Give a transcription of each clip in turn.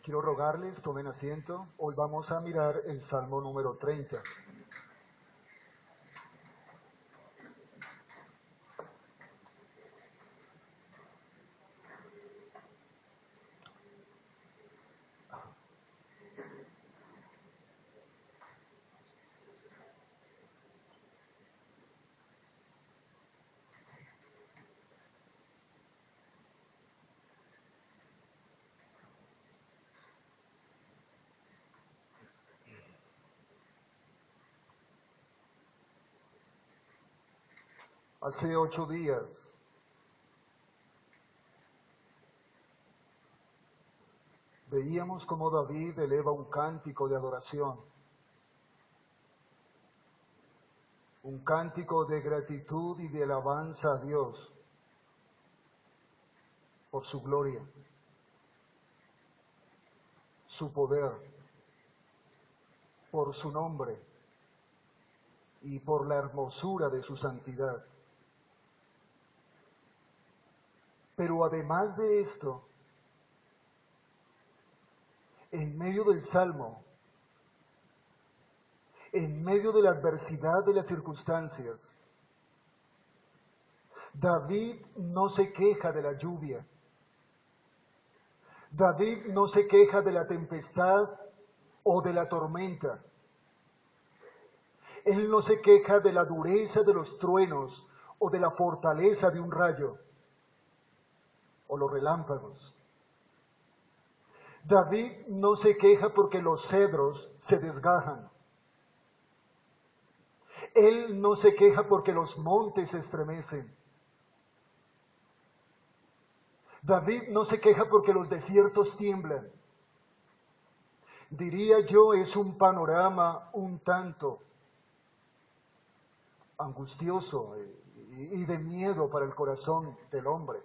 Quiero rogarles, tomen asiento. Hoy vamos a mirar el Salmo número 30. Hace 8 días veíamos cómo David eleva un cántico de adoración, un cántico de gratitud y de alabanza a Dios por su gloria, su poder, por su nombre y por la hermosura de su santidad. Pero además de esto, en medio del Salmo, en medio de la adversidad de las circunstancias, David no se queja de la lluvia. David no se queja de la tempestad o de la tormenta. Él no se queja de la dureza de los truenos o de la fortaleza de un rayo o los relámpagos. David no se queja porque los cedros se desgajan. Él no se queja porque los montes se estremecen. David no se queja porque los desiertos tiemblan. Diría yo, es un panorama un tanto angustioso y de miedo para el corazón del hombre.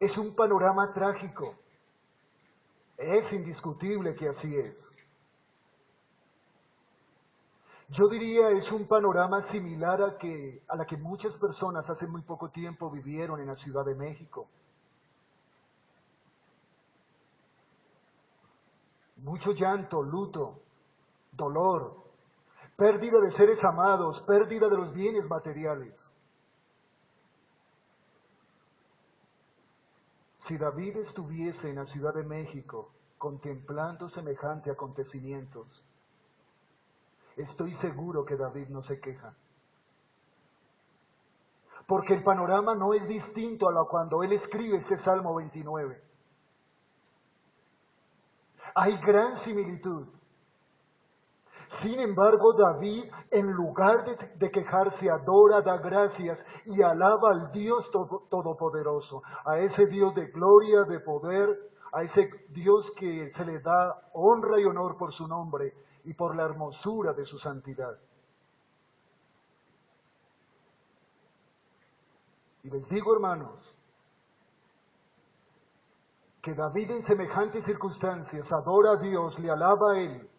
Es un panorama trágico. Es indiscutible que así es. Yo diría es un panorama similar a la que muchas personas hace muy poco tiempo vivieron en la Ciudad de México. Mucho llanto, luto, dolor, pérdida de seres amados, pérdida de los bienes materiales. Si David estuviese en la Ciudad de México contemplando semejante acontecimientos, estoy seguro que David no se queja. Porque el panorama no es distinto a cuando él escribe este Salmo 29. Hay gran similitud. Sin embargo, David, en lugar de quejarse, adora, da gracias y alaba al Dios Todopoderoso, a ese Dios de gloria, de poder, a ese Dios que se le da honra y honor por su nombre y por la hermosura de su santidad. Y les digo, hermanos, que David en semejantes circunstancias adora a Dios, le alaba a Él,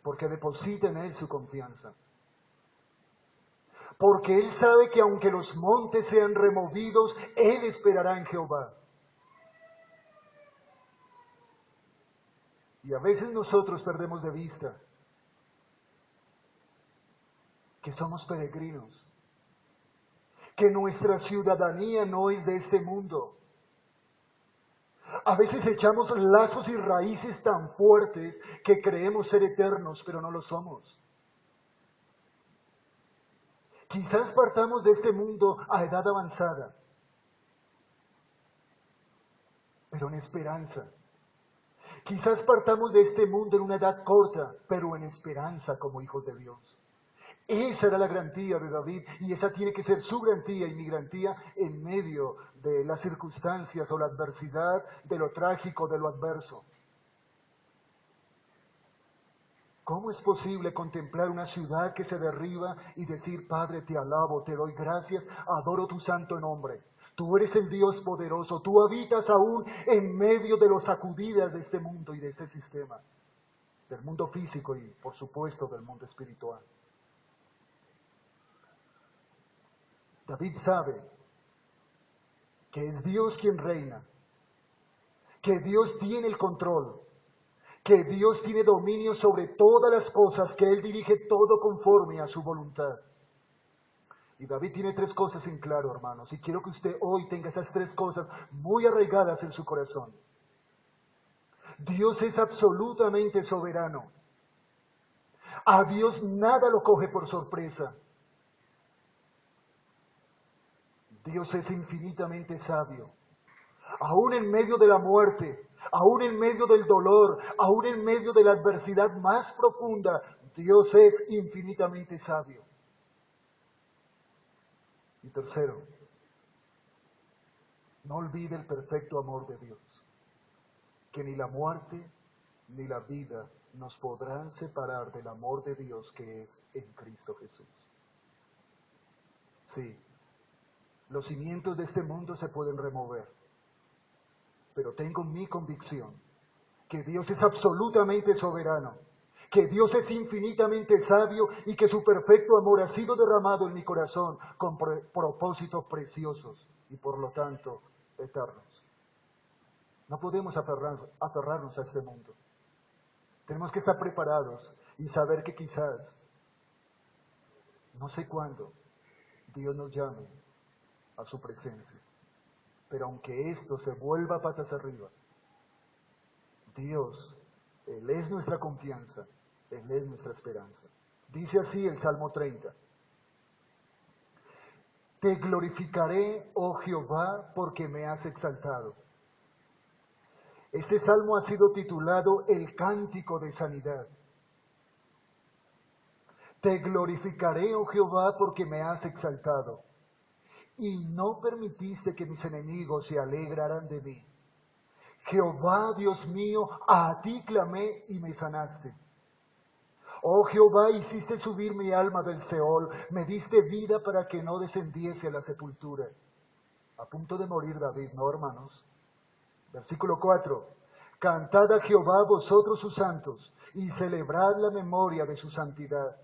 porque deposita en Él su confianza. Porque Él sabe que aunque los montes sean removidos, Él esperará en Jehová. Y a veces nosotros perdemos de vista que somos peregrinos, que nuestra ciudadanía no es de este mundo. A veces echamos lazos y raíces tan fuertes que creemos ser eternos, pero no lo somos. Quizás partamos de este mundo a edad avanzada, pero en esperanza. Quizás partamos de este mundo en una edad corta, pero en esperanza como hijos de Dios. Esa era la garantía de David y esa tiene que ser su garantía y mi garantía en medio de las circunstancias o la adversidad, de lo trágico, de lo adverso. ¿Cómo es posible contemplar una ciudad que se derriba y decir, Padre, te alabo, te doy gracias, adoro tu santo nombre? Tú eres el Dios poderoso, tú habitas aún en medio de los sacudidas de este mundo y de este sistema, del mundo físico y, por supuesto, del mundo espiritual. David sabe que es Dios quien reina, que Dios tiene el control, que Dios tiene dominio sobre todas las cosas, que Él dirige todo conforme a su voluntad. Y David tiene tres cosas en claro, hermanos, y quiero que usted hoy tenga esas tres cosas muy arraigadas en su corazón. Dios es absolutamente soberano. A Dios nada lo coge por sorpresa. Dios es infinitamente sabio. Aún en medio de la muerte, aún en medio del dolor, aún en medio de la adversidad más profunda, Dios es infinitamente sabio. Y tercero, no olvide el perfecto amor de Dios, que ni la muerte ni la vida nos podrán separar del amor de Dios que es en Cristo Jesús. Sí, los cimientos de este mundo se pueden remover, pero tengo mi convicción que Dios es absolutamente soberano, que Dios es infinitamente sabio y que su perfecto amor ha sido derramado en mi corazón con propósitos preciosos y por lo tanto eternos. No podemos aferrarnos a este mundo. Tenemos que estar preparados y saber que quizás, no sé cuándo, Dios nos llame a su presencia. Pero aunque esto se vuelva patas arriba, Dios, Él es nuestra confianza, Él es nuestra esperanza. Dice así el Salmo 30. Te glorificaré, oh Jehová, porque me has exaltado. Este salmo ha sido titulado El Cántico de Sanidad. Te glorificaré, oh Jehová, porque me has exaltado, y no permitiste que mis enemigos se alegraran de mí. Jehová, Dios mío, a ti clamé y me sanaste. Oh Jehová, hiciste subir mi alma del Seol, me diste vida para que no descendiese a la sepultura. A punto de morir David, ¿no, hermanos? Versículo 4. Cantad a Jehová vosotros sus santos, y celebrad la memoria de su santidad.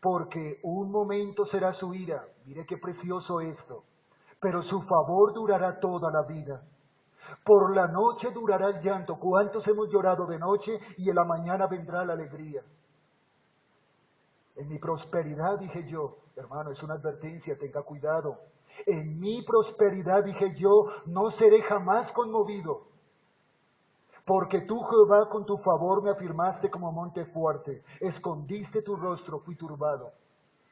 Porque un momento será su ira, mire qué precioso esto, pero su favor durará toda la vida. Por la noche durará el llanto. ¿Cuántos hemos llorado de noche y en la mañana vendrá la alegría? En mi prosperidad dije yo, hermano, es una advertencia, tenga cuidado. En mi prosperidad dije yo, no seré jamás conmovido. Porque tú, Jehová, con tu favor me afirmaste como monte fuerte. Escondiste tu rostro, fui turbado.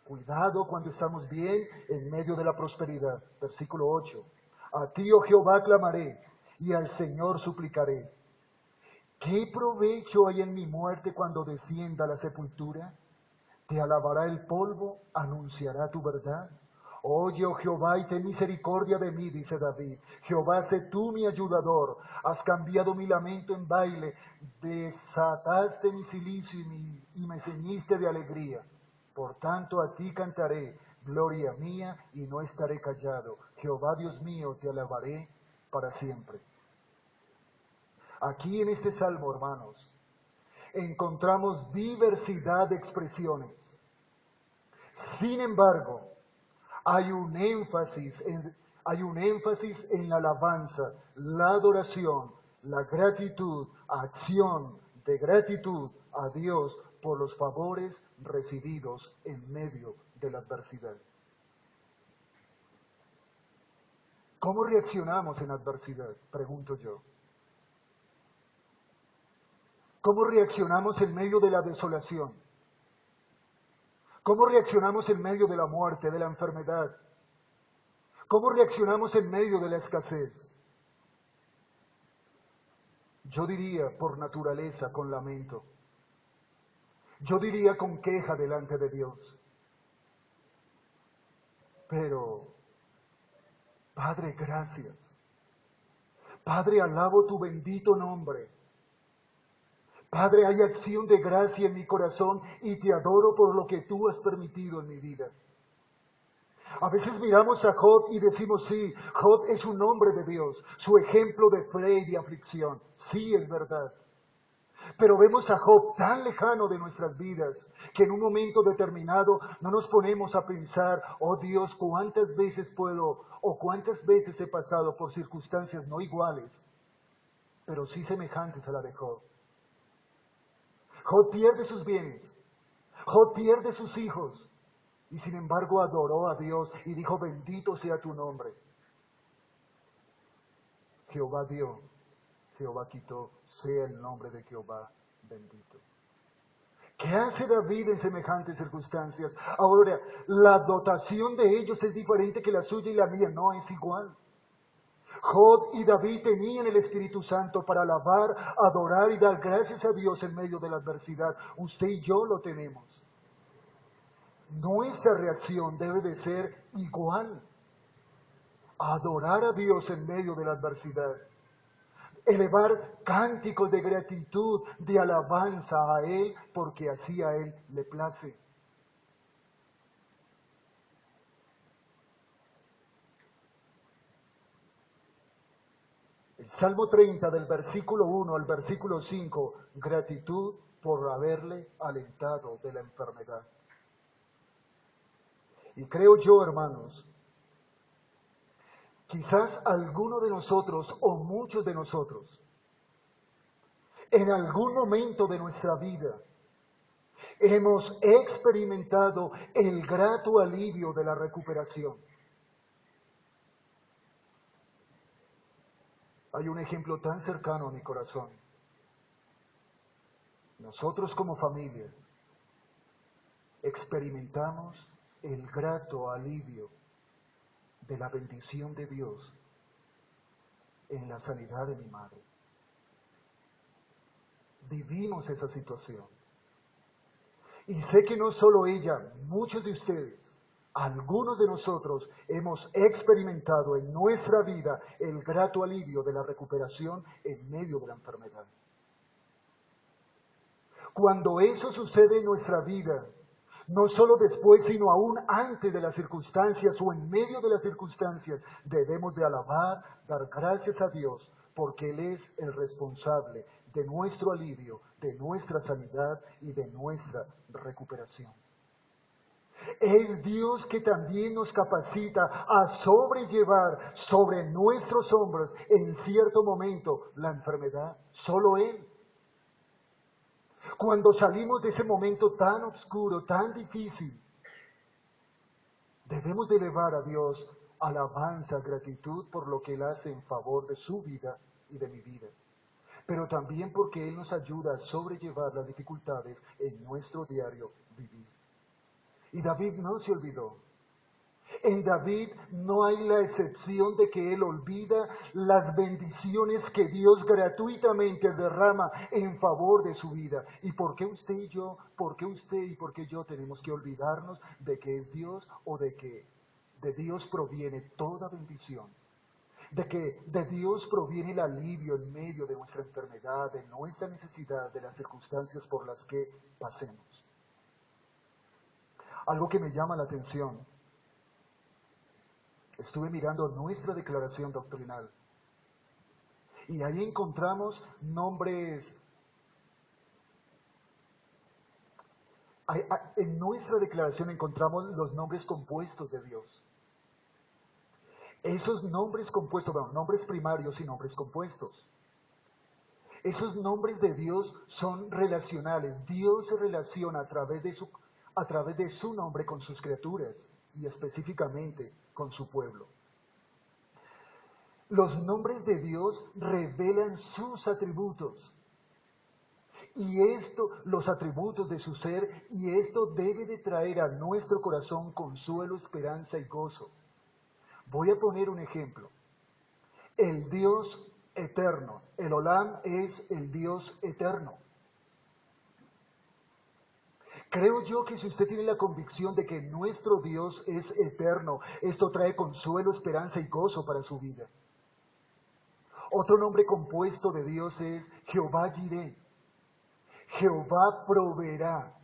Cuidado cuando estamos bien en medio de la prosperidad. Versículo 8. A ti, oh Jehová, clamaré, y al Señor suplicaré. ¿Qué provecho hay en mi muerte cuando descienda a la sepultura? ¿Te alabará el polvo? ¿Anunciará tu verdad? Oye, oh Jehová, y ten misericordia de mí, dice David. Jehová, sé tú mi ayudador. Has cambiado mi lamento en baile. Desataste mi cilicio y me ceñiste de alegría. Por tanto, a ti cantaré, gloria mía, y no estaré callado. Jehová, Dios mío, te alabaré para siempre. Aquí en este salmo, hermanos, encontramos diversidad de expresiones. Sin embargo, hay un énfasis en la alabanza, la adoración, la gratitud, acción de gratitud a Dios por los favores recibidos en medio de la adversidad. ¿Cómo reaccionamos en adversidad? Pregunto yo. ¿Cómo reaccionamos en medio de la desolación? ¿Cómo reaccionamos en medio de la muerte, de la enfermedad? ¿Cómo reaccionamos en medio de la escasez? Yo diría por naturaleza con lamento. Yo diría con queja delante de Dios. Pero, Padre, gracias. Padre, alabo tu bendito nombre. Padre, hay acción de gracia en mi corazón y te adoro por lo que tú has permitido en mi vida. A veces miramos a Job y decimos, sí, Job es un hombre de Dios, su ejemplo de fe y de aflicción. Sí, es verdad. Pero vemos a Job tan lejano de nuestras vidas que en un momento determinado no nos ponemos a pensar, oh Dios, cuántas veces puedo o cuántas veces he pasado por circunstancias no iguales, pero sí semejantes a la de Job. Job pierde sus bienes, Job pierde sus hijos y sin embargo adoró a Dios y dijo, bendito sea tu nombre. Jehová dio, Jehová quitó, sea el nombre de Jehová bendito. ¿Qué hace David en semejantes circunstancias? Ahora, la dotación de ellos es diferente que la suya y la mía, no es igual. Job y David tenían el Espíritu Santo para alabar, adorar y dar gracias a Dios en medio de la adversidad. Usted y yo lo tenemos. Nuestra reacción debe de ser igual. Adorar a Dios en medio de la adversidad. Elevar cánticos de gratitud, de alabanza a Él, porque así a Él le place. El Salmo 30 del versículo 1 al versículo 5, gratitud por haberle alentado de la enfermedad. Y creo yo, hermanos, quizás alguno de nosotros o muchos de nosotros, en algún momento de nuestra vida, hemos experimentado el grato alivio de la recuperación. Hay un ejemplo tan cercano a mi corazón. Nosotros como familia experimentamos el grato alivio de la bendición de Dios en la sanidad de mi madre. Vivimos esa situación. Y sé que no solo ella, muchos de ustedes, algunos de nosotros hemos experimentado en nuestra vida el grato alivio de la recuperación en medio de la enfermedad. Cuando eso sucede en nuestra vida, no solo después, sino aún antes de las circunstancias o en medio de las circunstancias, debemos de alabar, dar gracias a Dios, porque Él es el responsable de nuestro alivio, de nuestra sanidad y de nuestra recuperación. Es Dios que también nos capacita a sobrellevar sobre nuestros hombros en cierto momento la enfermedad. Solo Él. Cuando salimos de ese momento tan oscuro, tan difícil, debemos de elevar a Dios alabanza, gratitud por lo que Él hace en favor de su vida y de mi vida. Pero también porque Él nos ayuda a sobrellevar las dificultades en nuestro diario vivir. Y David no se olvidó. En David no hay la excepción de que él olvida las bendiciones que Dios gratuitamente derrama en favor de su vida. ¿Y por qué usted y yo, por qué usted y por qué yo tenemos que olvidarnos de que es Dios o de que de Dios proviene toda bendición? De que de Dios proviene el alivio en medio de nuestra enfermedad, de nuestra necesidad, de las circunstancias por las que pasemos. Algo que me llama la atención. Estuve mirando nuestra declaración doctrinal y ahí encontramos nombres. En nuestra declaración encontramos los nombres compuestos de Dios. Esos nombres compuestos, bueno, nombres primarios y nombres compuestos. Esos nombres de Dios son relacionales. Dios se relaciona a través de su nombre con sus criaturas y específicamente con su pueblo. Los nombres de Dios revelan sus atributos. Y los atributos de su ser, y esto debe de traer a nuestro corazón consuelo, esperanza y gozo. Voy a poner un ejemplo. El Dios eterno, el Olam es el Dios eterno. Creo yo que si usted tiene la convicción de que nuestro Dios es eterno, esto trae consuelo, esperanza y gozo para su vida. Otro nombre compuesto de Dios es Jehová Jireh. Jehová proveerá.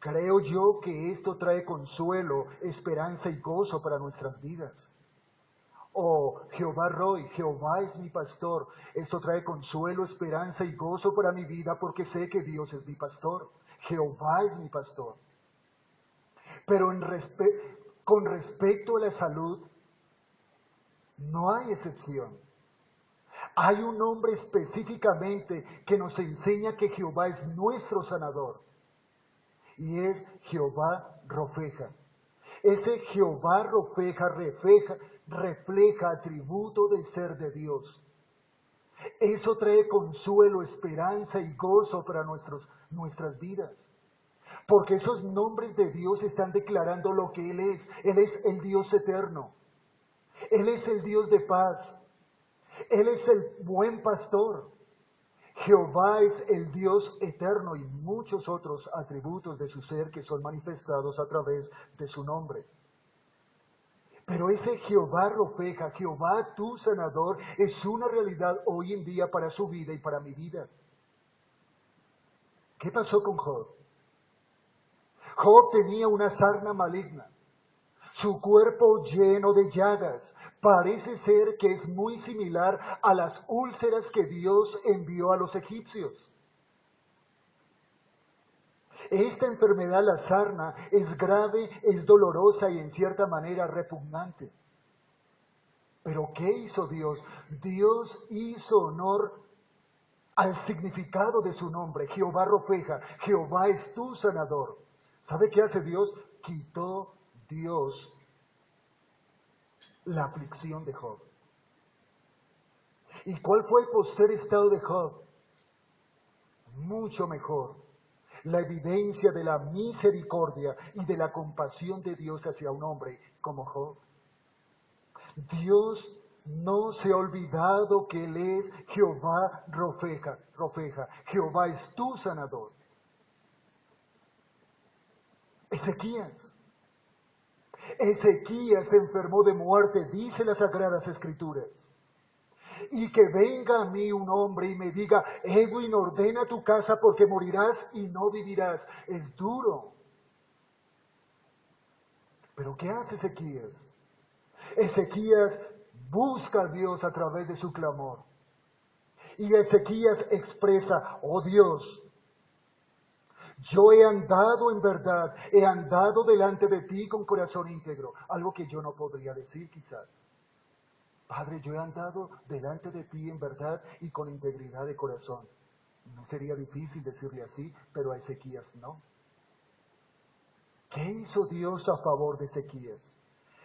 Creo yo que esto trae consuelo, esperanza y gozo para nuestras vidas. O Jehová Roy, Jehová es mi pastor. Esto trae consuelo, esperanza y gozo para mi vida porque sé que Dios es mi pastor. Jehová es mi pastor. Pero con respecto a la salud, no hay excepción. Hay un nombre específicamente que nos enseña que Jehová es nuestro sanador. Y es Jehová Rofeja. Ese Jehová Rofeja refleja atributo del ser de Dios. Eso trae consuelo, esperanza y gozo para nuestras vidas. Porque esos nombres de Dios están declarando lo que Él es. Él es el Dios eterno. Él es el Dios de paz. Él es el buen pastor. Jehová es el Dios eterno y muchos otros atributos de su ser que son manifestados a través de su nombre. Pero ese Jehová Rofeja, Jehová tu sanador, es una realidad hoy en día para su vida y para mi vida. ¿Qué pasó con Job? Job tenía una sarna maligna, su cuerpo lleno de llagas. Parece ser que es muy similar a las úlceras que Dios envió a los egipcios. Esta enfermedad, la sarna, es grave, es dolorosa y en cierta manera repugnante. Pero ¿qué hizo Dios? Dios hizo honor al significado de su nombre, Jehová Rofeja, Jehová es tu sanador. ¿Sabe qué hace Dios? Quitó Dios la aflicción de Job. ¿Y cuál fue el postrer estado de Job? Mucho mejor. La evidencia de la misericordia y de la compasión de Dios hacia un hombre como Job. Dios no se ha olvidado que Él es Jehová Rofeja. Jehová es tu sanador. Ezequías se enfermó de muerte, dice las Sagradas Escrituras. Y que venga a mí un hombre y me diga, Edwin, ordena tu casa porque morirás y no vivirás. Es duro. Pero ¿qué hace Ezequías? Ezequías busca a Dios a través de su clamor. Y Ezequías expresa, oh Dios, yo he andado en verdad, he andado delante de ti con corazón íntegro. Algo que yo no podría decir quizás. Padre, yo he andado delante de ti en verdad y con integridad de corazón. No sería difícil decirle así, pero a Ezequías no. ¿Qué hizo Dios a favor de Ezequías?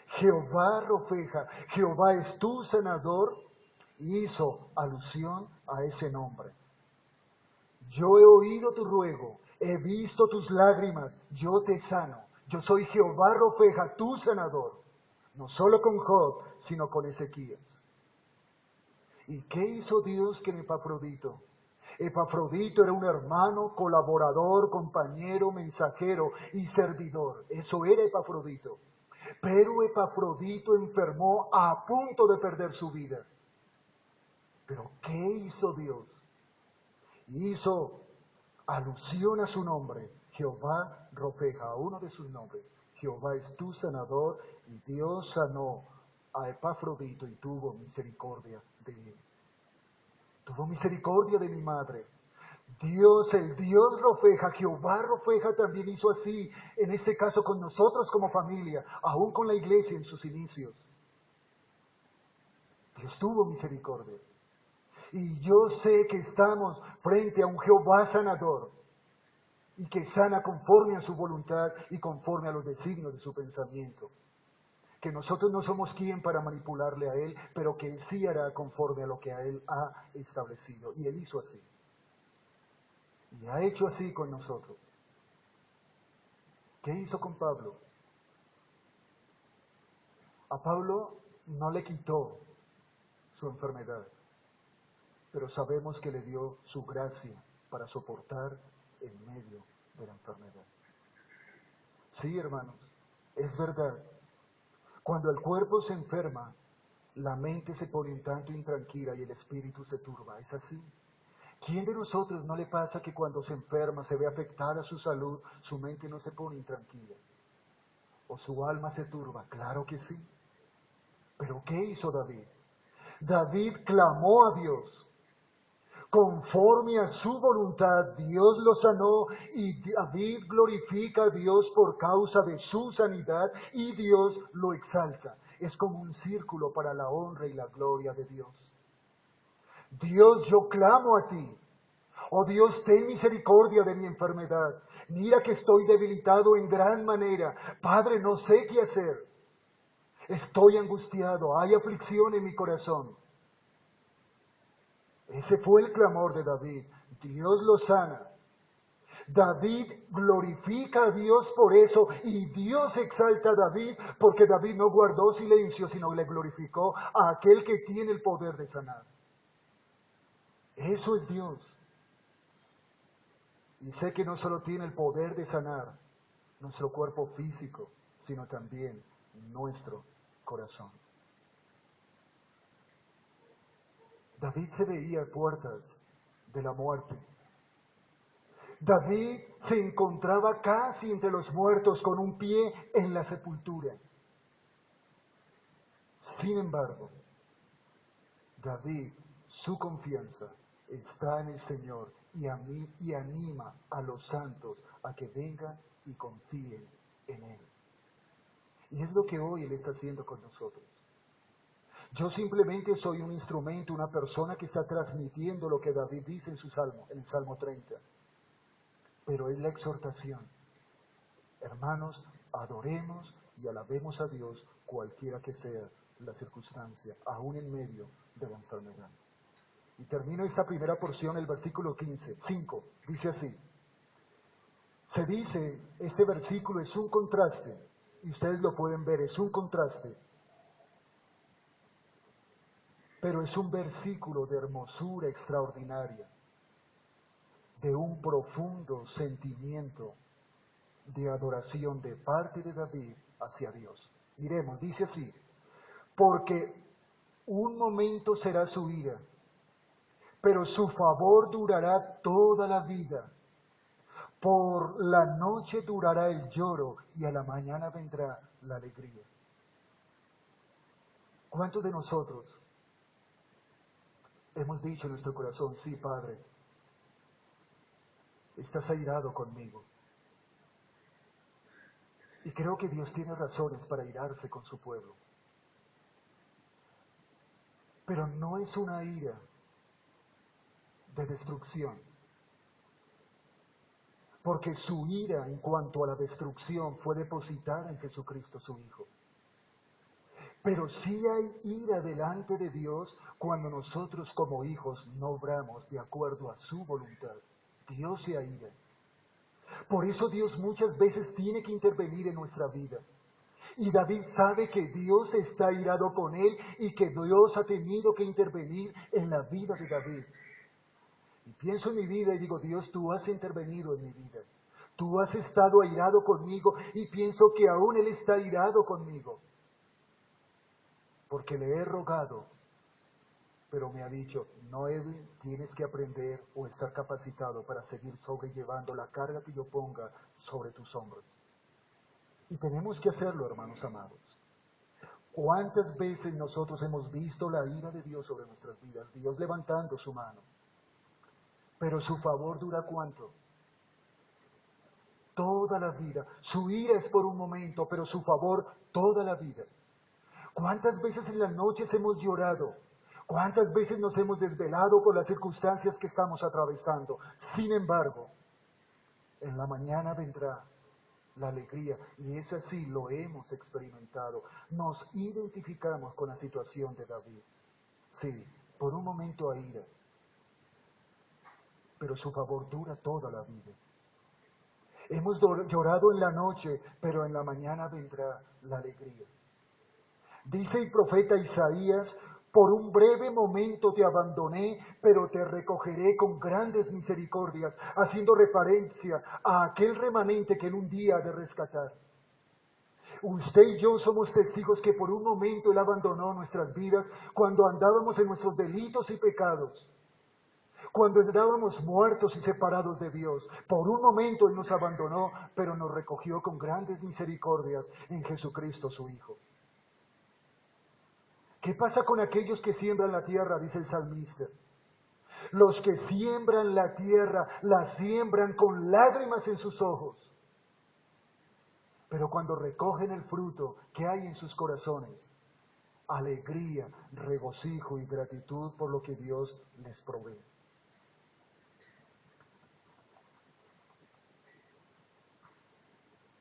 Jehová Rofeja, Jehová es tu sanador, hizo alusión a ese nombre. Yo he oído tu ruego, he visto tus lágrimas, yo te sano. Yo soy Jehová Rofeja, tu sanador. No solo con Job, sino con Ezequías. ¿Y qué hizo Dios con Epafrodito? Epafrodito era un hermano, colaborador, compañero, mensajero y servidor. Eso era Epafrodito. Pero Epafrodito enfermó a punto de perder su vida. ¿Pero qué hizo Dios? Hizo alusión a su nombre, Jehová Rofeja, a uno de sus nombres. Jehová es tu sanador y Dios sanó a Epafrodito y tuvo misericordia de él. Tuvo misericordia de mi madre. Dios, el Dios Rofeja, Jehová Rofeja también hizo así, en este caso con nosotros como familia, aún con la iglesia en sus inicios. Dios tuvo misericordia. Y yo sé que estamos frente a un Jehová sanador y que sana conforme a su voluntad y conforme a los designios de su pensamiento. Que nosotros no somos quien para manipularle a Él, pero que Él sí hará conforme a lo que a Él ha establecido. Y Él hizo así. Y ha hecho así con nosotros. ¿Qué hizo con Pablo? A Pablo no le quitó su enfermedad, pero sabemos que le dio su gracia para soportar en medio de la enfermedad. Sí, hermanos, es verdad. Cuando el cuerpo se enferma, la mente se pone un tanto intranquila y el espíritu se turba. ¿Es así? ¿Quién de nosotros no le pasa que cuando se enferma, se ve afectada su salud, su mente no se pone intranquila? ¿O su alma se turba? Claro que sí. Pero ¿qué hizo David? David clamó a Dios. Conforme a su voluntad, Dios lo sanó y David glorifica a Dios por causa de su sanidad y Dios lo exalta. Es como un círculo para la honra y la gloria de Dios. Dios, yo clamo a ti. Oh Dios, ten misericordia de mi enfermedad. Mira que estoy debilitado en gran manera. Padre, no sé qué hacer. Estoy angustiado, hay aflicción en mi corazón. Ese fue el clamor de David. Dios lo sana. David glorifica a Dios por eso y Dios exalta a David porque David no guardó silencio, sino le glorificó a aquel que tiene el poder de sanar. Eso es Dios. Y sé que no solo tiene el poder de sanar nuestro cuerpo físico, sino también nuestro corazón. David se veía a puertas de la muerte. David se encontraba casi entre los muertos con un pie en la sepultura. Sin embargo, David, su confianza está en el Señor y anima a los santos a que vengan y confíen en Él. Y es lo que hoy Él está haciendo con nosotros. Yo simplemente soy un instrumento, una persona que está transmitiendo lo que David dice en su salmo, en el Salmo 30. Pero es la exhortación. Hermanos, adoremos y alabemos a Dios cualquiera que sea la circunstancia, aún en medio de la enfermedad. Y termino esta primera porción, el versículo 5, dice así. Se dice, este versículo es un contraste, y ustedes lo pueden ver, es un contraste. Pero es un versículo de hermosura extraordinaria, de un profundo sentimiento de adoración de parte de David hacia Dios. Miremos, dice así, porque un momento será su ira, pero su favor durará toda la vida. Por la noche durará el lloro y a la mañana vendrá la alegría. ¿Cuántos de nosotros hemos dicho en nuestro corazón, sí, Padre, estás airado conmigo? Y creo que Dios tiene razones para airarse con su pueblo. Pero no es una ira de destrucción. Porque su ira en cuanto a la destrucción fue depositada en Jesucristo su Hijo. Pero sí hay ira delante de Dios cuando nosotros como hijos no obramos de acuerdo a su voluntad. Dios se aira. Por eso Dios muchas veces tiene que intervenir en nuestra vida. Y David sabe que Dios está airado con él y que Dios ha tenido que intervenir en la vida de David. Y pienso en mi vida y digo, Dios, tú has intervenido en mi vida. Tú has estado airado conmigo y pienso que aún Él está airado conmigo. Porque le he rogado, pero me ha dicho, no, Edwin, tienes que aprender o estar capacitado para seguir sobrellevando la carga que yo ponga sobre tus hombros. Y tenemos que hacerlo, hermanos amados. ¿Cuántas veces nosotros hemos visto la ira de Dios sobre nuestras vidas? Dios levantando su mano. Pero su favor dura ¿cuánto? Toda la vida. Su ira es por un momento, pero su favor toda la vida. ¿Cuántas veces en las noches hemos llorado? ¿Cuántas veces nos hemos desvelado por las circunstancias que estamos atravesando? Sin embargo, en la mañana vendrá la alegría, y es así, lo hemos experimentado. Nos identificamos con la situación de David. Sí, por un momento hay ira, pero su favor dura toda la vida. Hemos llorado en la noche, pero en la mañana vendrá la alegría. Dice el profeta Isaías, por un breve momento te abandoné, pero te recogeré con grandes misericordias, haciendo referencia a aquel remanente que en un día ha de rescatar. Usted y yo somos testigos que por un momento Él abandonó nuestras vidas cuando andábamos en nuestros delitos y pecados. Cuando estábamos muertos y separados de Dios, por un momento Él nos abandonó, pero nos recogió con grandes misericordias en Jesucristo su Hijo. ¿Qué pasa con aquellos que siembran la tierra? Dice el salmista. Los que siembran la tierra, la siembran con lágrimas en sus ojos. Pero cuando recogen el fruto, ¿qué hay en sus corazones? Alegría, regocijo y gratitud por lo que Dios les provee.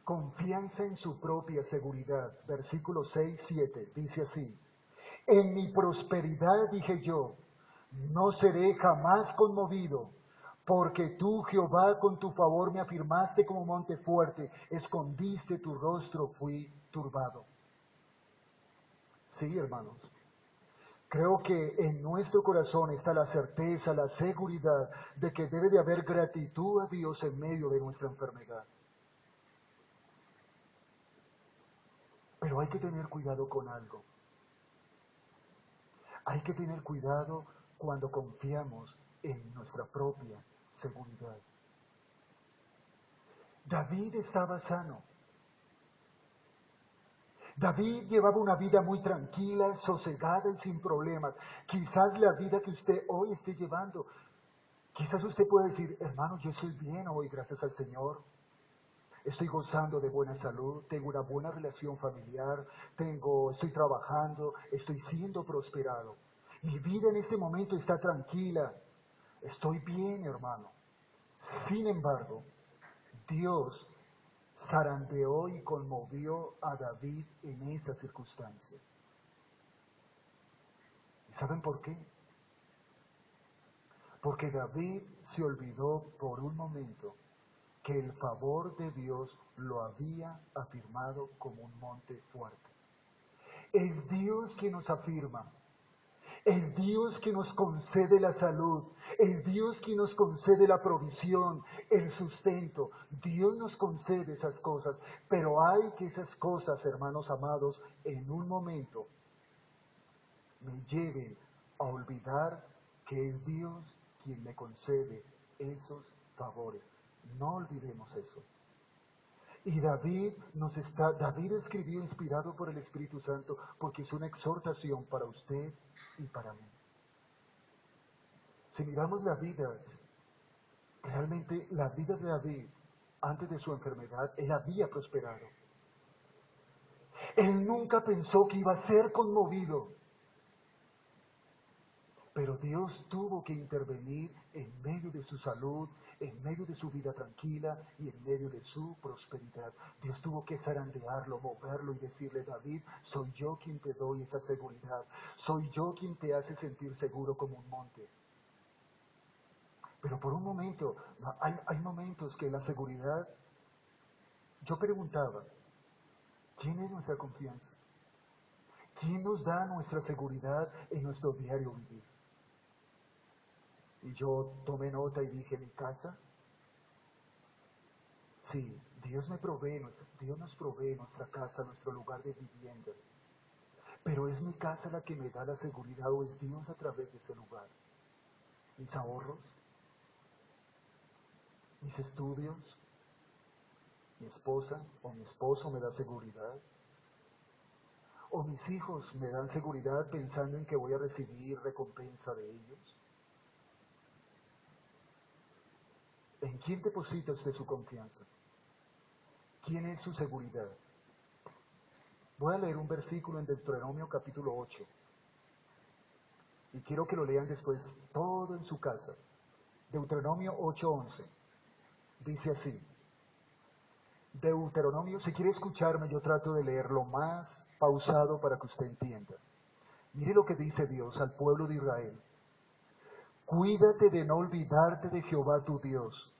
Confianza en su propia seguridad. Versículos 6, 7, dice así. En mi prosperidad dije yo, no seré jamás conmovido, porque tú, Jehová, con tu favor me afirmaste como monte fuerte, escondiste tu rostro, fui turbado. Sí, hermanos. Creo que en nuestro corazón está la certeza, la seguridad de que debe de haber gratitud a Dios en medio de nuestra enfermedad. Pero hay que tener cuidado con algo. Hay que tener cuidado cuando confiamos en nuestra propia seguridad. David estaba sano. David llevaba una vida muy tranquila, sosegada y sin problemas. Quizás la vida que usted hoy esté llevando, quizás usted pueda decir, hermano, yo estoy bien hoy, gracias al Señor. Estoy gozando de buena salud, tengo una buena relación familiar, estoy trabajando, estoy siendo prosperado. Mi vida en este momento está tranquila. Estoy bien, hermano. Sin embargo, Dios zarandeó y conmovió a David en esa circunstancia. ¿Y saben por qué? Porque David se olvidó por un momento que el favor de Dios lo había afirmado como un monte fuerte. Es Dios quien nos afirma. Es Dios quien nos concede la salud. Es Dios quien nos concede la provisión, el sustento. Dios nos concede esas cosas. Pero hay que esas cosas, hermanos amados, en un momento me lleven a olvidar que es Dios quien me concede esos favores. No olvidemos eso. Y David escribió inspirado por el Espíritu Santo porque es una exhortación para usted y para mí. Si miramos la vida, realmente la vida de David, antes de su enfermedad, él había prosperado. Él nunca pensó que iba a ser conmovido. Pero Dios tuvo que intervenir en medio de su salud, en medio de su vida tranquila y en medio de su prosperidad. Dios tuvo que zarandearlo, moverlo y decirle, David, soy yo quien te doy esa seguridad. Soy yo quien te hace sentir seguro como un monte. Pero por un momento, hay momentos que la seguridad, yo preguntaba, ¿quién es nuestra confianza? ¿Quién nos da nuestra seguridad en nuestro diario vivir? Y yo tomé nota y dije, ¿mi casa? Sí, Dios nos provee nuestra casa, nuestro lugar de vivienda. Pero ¿es mi casa la que me da la seguridad o es Dios a través de ese lugar? ¿Mis ahorros? ¿Mis estudios? ¿Mi esposa o mi esposo me da seguridad? ¿O mis hijos me dan seguridad pensando en que voy a recibir recompensa de ellos? ¿En quién deposita usted su confianza? ¿Quién es su seguridad? Voy a leer un versículo en Deuteronomio capítulo 8. Y quiero que lo lean después todo en su casa. Deuteronomio 8:11. Dice así. Deuteronomio, si quiere escucharme, yo trato de leerlo más pausado para que usted entienda. Mire lo que dice Dios al pueblo de Israel. Cuídate de no olvidarte de Jehová tu Dios,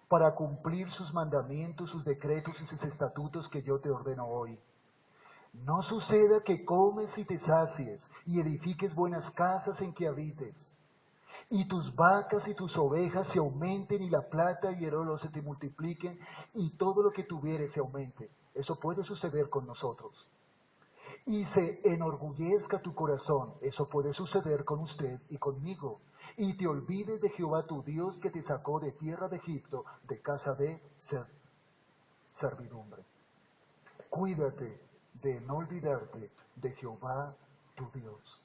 para cumplir sus mandamientos, sus decretos y sus estatutos que yo te ordeno hoy. No suceda que comes y te sacies y edifiques buenas casas en que habites, y tus vacas y tus ovejas se aumenten y la plata y el oro se te multipliquen y todo lo que tuvieres se aumente. Eso puede suceder con nosotros. Y se enorgullezca tu corazón. Eso puede suceder con usted y conmigo. Y te olvides de Jehová tu Dios que te sacó de tierra de Egipto, de casa de servidumbre. Cuídate de no olvidarte de Jehová tu Dios.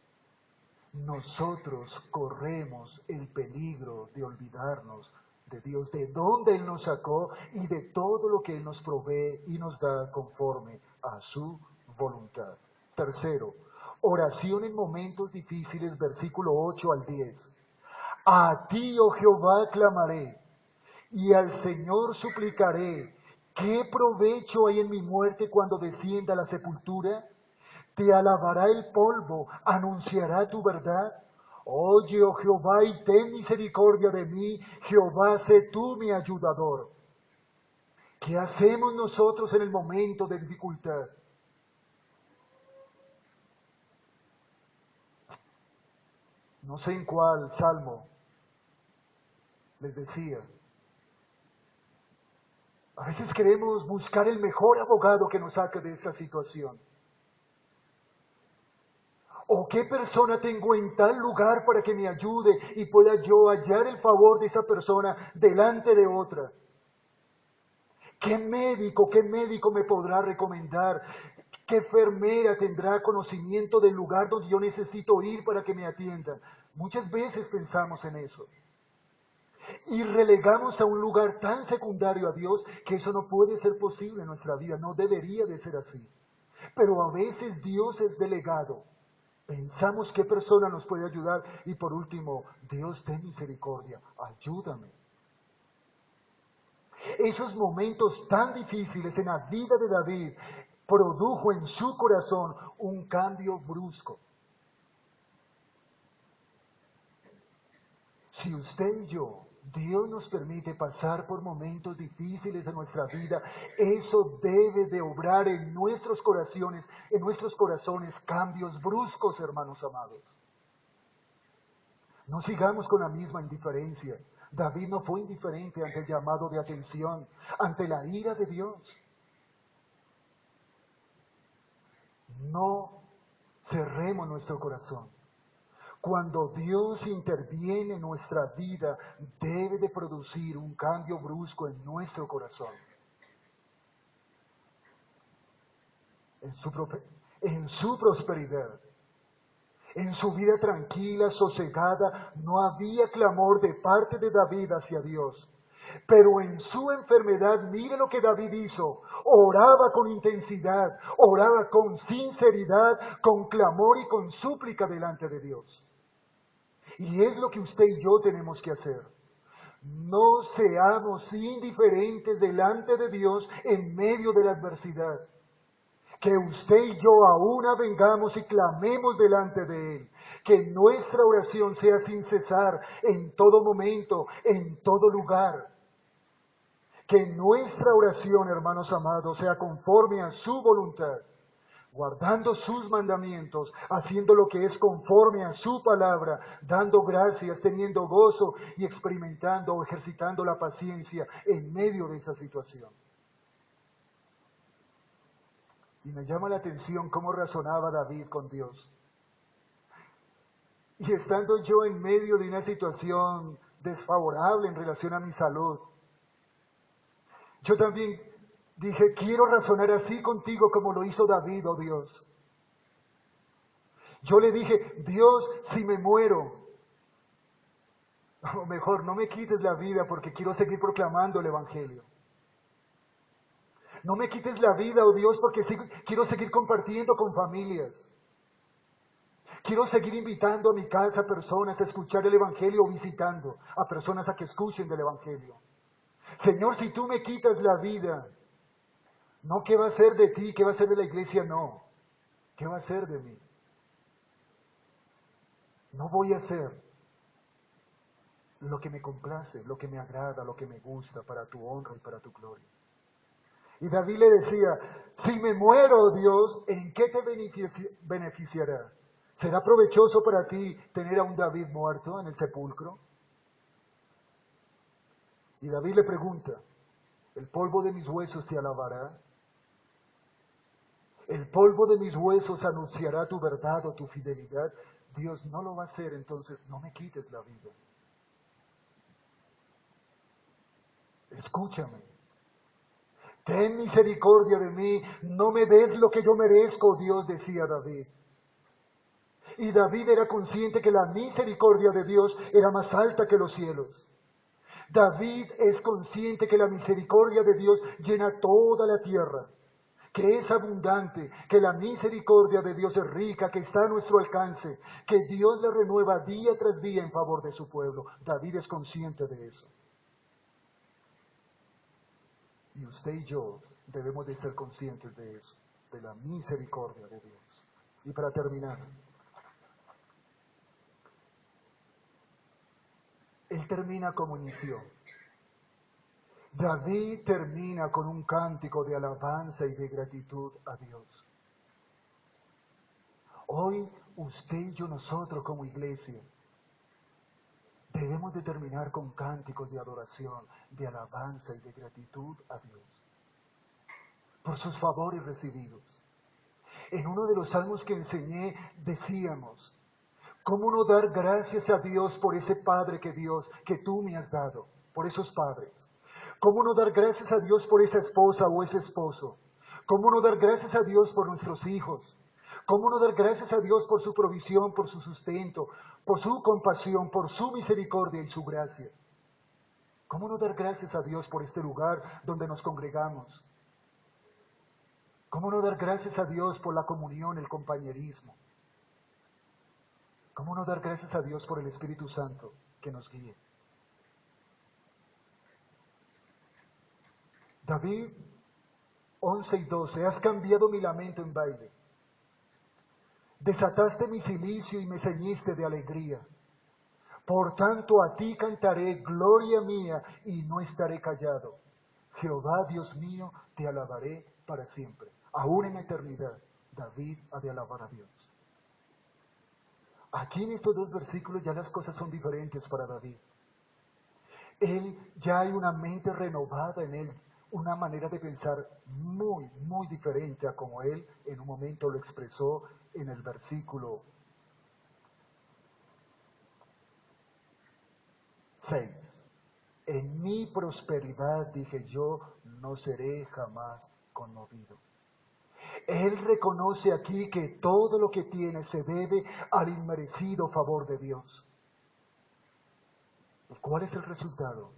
Nosotros corremos el peligro de olvidarnos de Dios, de dónde Él nos sacó y de todo lo que Él nos provee y nos da conforme a su voluntad. Tercero, oración en momentos difíciles, versículo 8 al 10. A ti, oh Jehová, clamaré, y al Señor suplicaré. ¿Qué provecho hay en mi muerte cuando descienda a la sepultura? Te alabará el polvo, anunciará tu verdad. Oye, oh Jehová, y ten misericordia de mí. Jehová, sé tú mi ayudador. ¿Qué hacemos nosotros en el momento de dificultad? No sé en cuál salmo les decía. A veces queremos buscar el mejor abogado que nos saque de esta situación. ¿O qué persona tengo en tal lugar para que me ayude y pueda yo hallar el favor de esa persona delante de otra? qué médico me podrá recomendar? ¿Qué enfermera tendrá conocimiento del lugar donde yo necesito ir para que me atiendan? Muchas veces pensamos en eso. Y relegamos a un lugar tan secundario a Dios que eso no puede ser posible en nuestra vida. No debería de ser así. Pero a veces Dios es delegado. Pensamos qué persona nos puede ayudar. Y por último, Dios, ten misericordia, ayúdame. Esos momentos tan difíciles en la vida de David produjo en su corazón un cambio brusco. Si usted y yo, Dios nos permite pasar por momentos difíciles en nuestra vida, eso debe de obrar en nuestros corazones cambios bruscos, hermanos amados. No sigamos con la misma indiferencia. David no fue indiferente ante el llamado de atención, ante la ira de Dios. No cerremos nuestro corazón. Cuando Dios interviene en nuestra vida, debe de producir un cambio brusco en nuestro corazón. En su prosperidad, en su vida tranquila, sosegada, no había clamor de parte de David hacia Dios. Pero en su enfermedad, mire lo que David hizo. Oraba con intensidad, oraba con sinceridad, con clamor y con súplica delante de Dios. Y es lo que usted y yo tenemos que hacer. No seamos indiferentes delante de Dios en medio de la adversidad. Que usted y yo aún vengamos y clamemos delante de Él. Que nuestra oración sea sin cesar en todo momento, en todo lugar. Que nuestra oración, hermanos amados, sea conforme a su voluntad, guardando sus mandamientos, haciendo lo que es conforme a su palabra, dando gracias, teniendo gozo y experimentando o ejercitando la paciencia en medio de esa situación. Y me llama la atención cómo razonaba David con Dios. Y estando yo en medio de una situación desfavorable en relación a mi salud, yo también dije, quiero razonar así contigo como lo hizo David, oh Dios. Yo le dije, Dios, si me muero, o mejor, no me quites la vida porque quiero seguir proclamando el Evangelio. No me quites la vida, oh Dios, porque quiero seguir compartiendo con familias. Quiero seguir invitando a mi casa a personas a escuchar el Evangelio o visitando a personas a que escuchen del Evangelio. Señor, si tú me quitas la vida, no qué va a ser de ti, qué va a ser de la iglesia, no. ¿Qué va a ser de mí? No voy a hacer lo que me complace, lo que me agrada, lo que me gusta para tu honra y para tu gloria. Y David le decía, si me muero, Dios, ¿en qué te beneficiará? ¿Será provechoso para ti tener a un David muerto en el sepulcro? Y David le pregunta, ¿el polvo de mis huesos te alabará? ¿El polvo de mis huesos anunciará tu verdad o tu fidelidad? Dios no lo va a hacer, entonces no me quites la vida. Escúchame. Ten misericordia de mí, no me des lo que yo merezco, Dios, decía David. Y David era consciente que la misericordia de Dios era más alta que los cielos. David es consciente que la misericordia de Dios llena toda la tierra, que es abundante, que la misericordia de Dios es rica, que está a nuestro alcance, que Dios la renueva día tras día en favor de su pueblo. David es consciente de eso. Y usted y yo debemos de ser conscientes de eso, de la misericordia de Dios. Y para terminar, él termina como inició. David termina con un cántico de alabanza y de gratitud a Dios. Hoy usted y yo, nosotros como iglesia, debemos de terminar con cánticos de adoración, de alabanza y de gratitud a Dios por sus favores recibidos. En uno de los salmos que enseñé decíamos, ¿cómo no dar gracias a Dios por ese Padre que tú me has dado, por esos padres? ¿Cómo no dar gracias a Dios por esa esposa o ese esposo? ¿Cómo no dar gracias a Dios por nuestros hijos? ¿Cómo no dar gracias a Dios por su provisión, por su sustento, por su compasión, por su misericordia y su gracia? ¿Cómo no dar gracias a Dios por este lugar donde nos congregamos? ¿Cómo no dar gracias a Dios por la comunión, el compañerismo? ¿Cómo no dar gracias a Dios por el Espíritu Santo que nos guíe? David 11:12, has cambiado mi lamento en baile. Desataste mi cilicio y me ceñiste de alegría. Por tanto a ti cantaré, gloria mía, y no estaré callado. Jehová, Dios mío, te alabaré para siempre. Aún en la eternidad, David ha de alabar a Dios. Aquí en estos dos versículos ya las cosas son diferentes para David. Ya hay una mente renovada en él, una manera de pensar muy, muy diferente a como él en un momento lo expresó en el versículo 6. En mi prosperidad, dije yo, no seré jamás conmovido. Él reconoce aquí que todo lo que tiene se debe al inmerecido favor de Dios. ¿Y cuál es el resultado?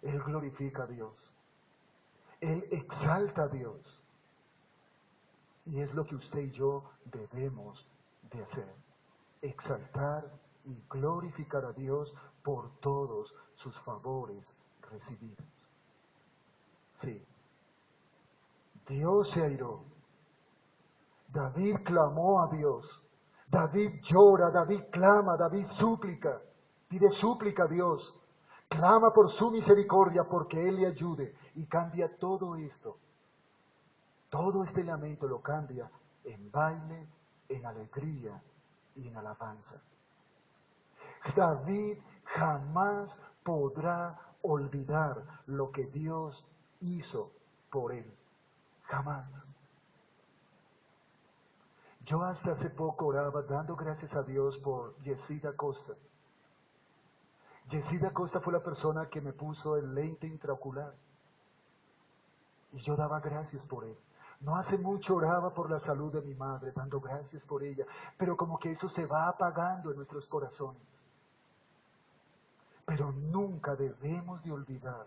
Él glorifica a Dios. Él exalta a Dios. Y es lo que usted y yo debemos de hacer. Exaltar y glorificar a Dios por todos sus favores recibidos. Sí. Dios se airó. David clamó a Dios. David llora, David clama, David súplica. Pide súplica a Dios. Clama por su misericordia porque Él le ayude. Y cambia todo esto. Todo este lamento lo cambia en baile, en alegría y en alabanza. David jamás podrá olvidar lo que Dios hizo por él. Jamás. Yo hasta hace poco oraba dando gracias a Dios por Yesida Costa. Yesida Costa fue la persona que me puso el lente intraocular. Y yo daba gracias por él. No hace mucho oraba por la salud de mi madre, dando gracias por ella. Pero como que eso se va apagando en nuestros corazones. Pero nunca debemos de olvidar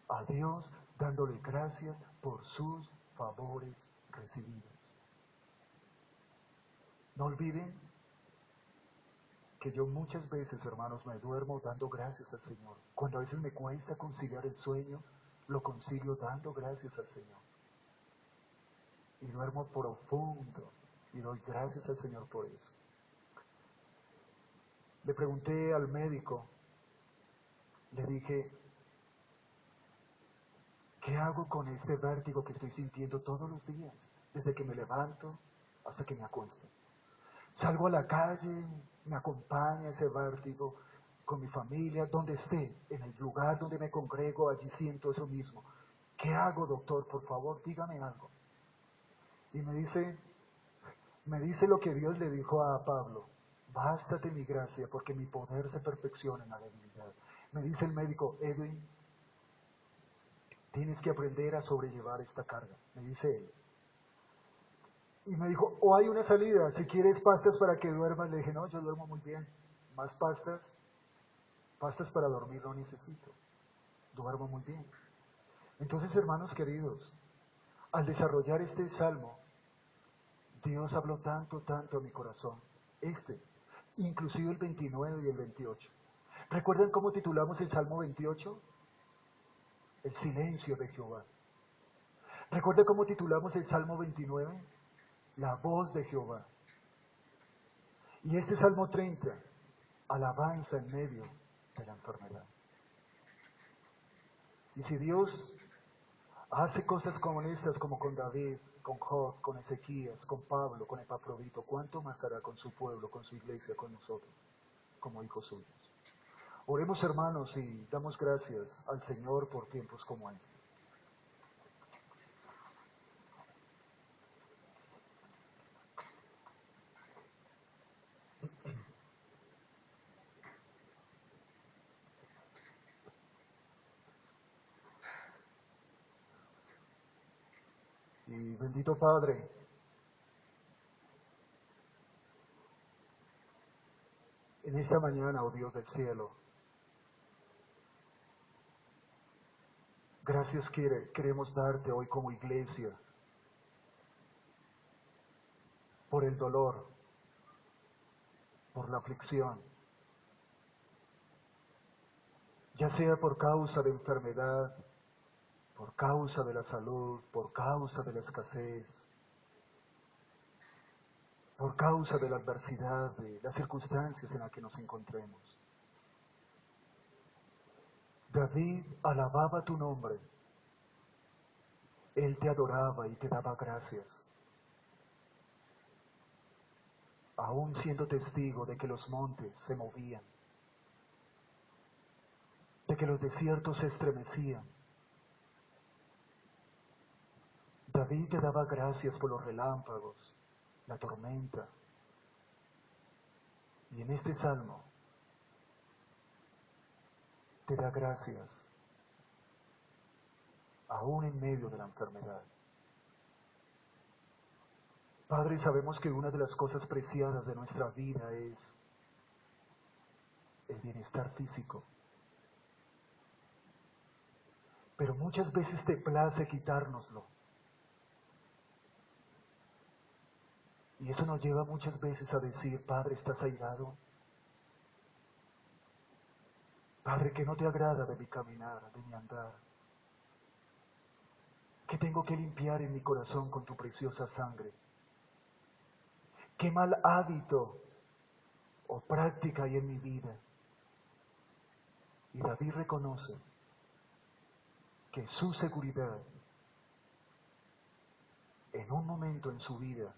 a Dios dándole gracias por sus favores recibidos. No olviden que yo muchas veces, hermanos, me duermo dando gracias al Señor. Cuando a veces me cuesta conciliar el sueño, lo concilio dando gracias al Señor. Y duermo profundo y doy gracias al Señor por eso. Le pregunté al médico, le dije, ¿qué hago con este vértigo que estoy sintiendo todos los días? Desde que me levanto hasta que me acuesto. Salgo a la calle, me acompaña ese vértigo con mi familia, donde esté, en el lugar donde me congrego, allí siento eso mismo. ¿Qué hago, doctor? Por favor, dígame algo. Y me dice lo que Dios le dijo a Pablo, bástate mi gracia porque mi poder se perfecciona en la debilidad. Me dice el médico, Edwin, tienes que aprender a sobrellevar esta carga, me dice él. Y me dijo, o hay una salida, si quieres pastas para que duermas. Le dije, no, yo duermo muy bien. Más pastas, pastas para dormir no necesito. Duermo muy bien. Entonces, hermanos queridos, al desarrollar este salmo, Dios habló tanto, tanto a mi corazón. Inclusive el 29 y el 28. ¿Recuerdan cómo titulamos el Salmo 28? El silencio de Jehová. ¿Recuerdan cómo titulamos el Salmo 29? La voz de Jehová. Y este Salmo 30, alabanza en medio de la enfermedad. Y si Dios hace cosas como estas, como con David, con Job, con Ezequías, con Pablo, con Epafrodito, ¿cuánto más hará con su pueblo, con su iglesia, con nosotros, como hijos suyos? Oremos, hermanos, y damos gracias al Señor por tiempos como este. Y bendito Padre, en esta mañana, oh Dios del cielo, gracias queremos darte hoy como iglesia por el dolor, por la aflicción, ya sea por causa de enfermedad, por causa de la salud, por causa de la escasez, por causa de la adversidad, de las circunstancias en las que nos encontremos. David alababa tu nombre, él te adoraba y te daba gracias, aún siendo testigo de que los montes se movían, de que los desiertos se estremecían. David te daba gracias por los relámpagos, la tormenta. Y en este salmo te da gracias, aún en medio de la enfermedad. Padre, sabemos que una de las cosas preciadas de nuestra vida es el bienestar físico. Pero muchas veces te place quitárnoslo. Y eso nos lleva muchas veces a decir, Padre, ¿estás airado? Padre, ¿qué no te agrada de mi caminar, de mi andar? ¿Qué tengo que limpiar en mi corazón con tu preciosa sangre? ¿Qué mal hábito o práctica hay en mi vida? Y David reconoce que su seguridad en un momento en su vida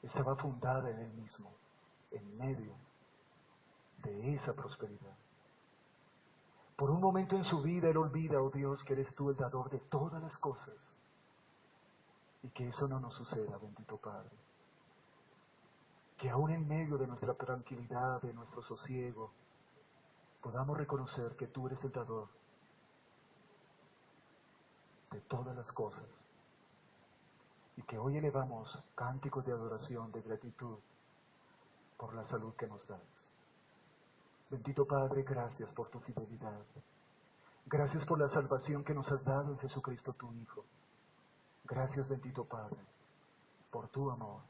estaba fundada en él mismo, en medio de esa prosperidad. Por un momento en su vida él olvida, oh Dios, que eres tú el dador de todas las cosas y que eso no nos suceda, bendito Padre. Que aún en medio de nuestra tranquilidad, de nuestro sosiego, podamos reconocer que tú eres el dador de todas las cosas y que hoy elevamos cánticos de adoración, de gratitud por la salud que nos das. Bendito Padre, gracias por tu fidelidad. Gracias por la salvación que nos has dado en Jesucristo tu Hijo. Gracias, bendito Padre, por tu amor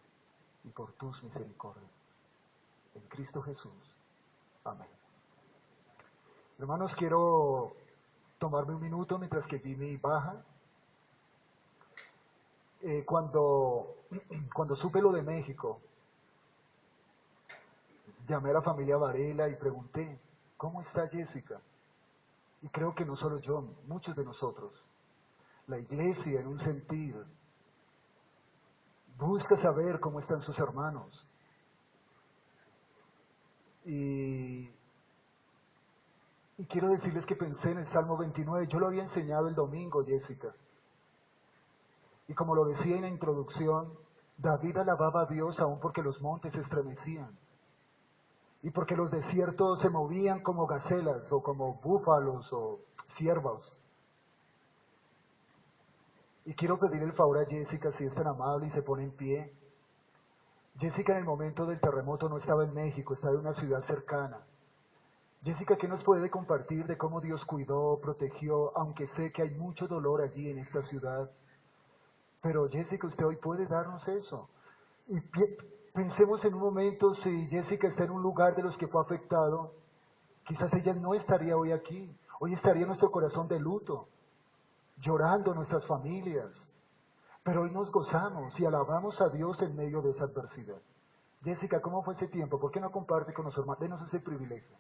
y por tus misericordias. En Cristo Jesús. Amén. Hermanos, quiero tomarme un minuto mientras que Jimmy baja. Cuando supe lo de México, llamé a la familia Varela y pregunté, ¿cómo está Jessica? Y creo que no solo yo, muchos de nosotros. La iglesia, en un sentido, busca saber cómo están sus hermanos. Y quiero decirles que pensé en el Salmo 29. Yo lo había enseñado el domingo, Jessica. Y como lo decía en la introducción, David alababa a Dios aún porque los montes se estremecían. Y porque los desiertos se movían como gacelas o como búfalos o ciervos. Y quiero pedir el favor a Jessica, si es tan amable y se pone en pie. Jessica en el momento del terremoto no estaba en México, estaba en una ciudad cercana. Jessica, ¿qué nos puede compartir de cómo Dios cuidó, protegió, aunque sé que hay mucho dolor allí en esta ciudad? Pero Jessica, usted hoy puede darnos eso. Y pensemos en un momento, si Jessica está en un lugar de los que fue afectado, quizás ella no estaría hoy aquí. Hoy estaría nuestro corazón de luto, llorando nuestras familias. Pero hoy nos gozamos y alabamos a Dios en medio de esa adversidad. Jessica, ¿cómo fue ese tiempo? ¿Por qué no comparte con nosotros? Denos ese privilegio.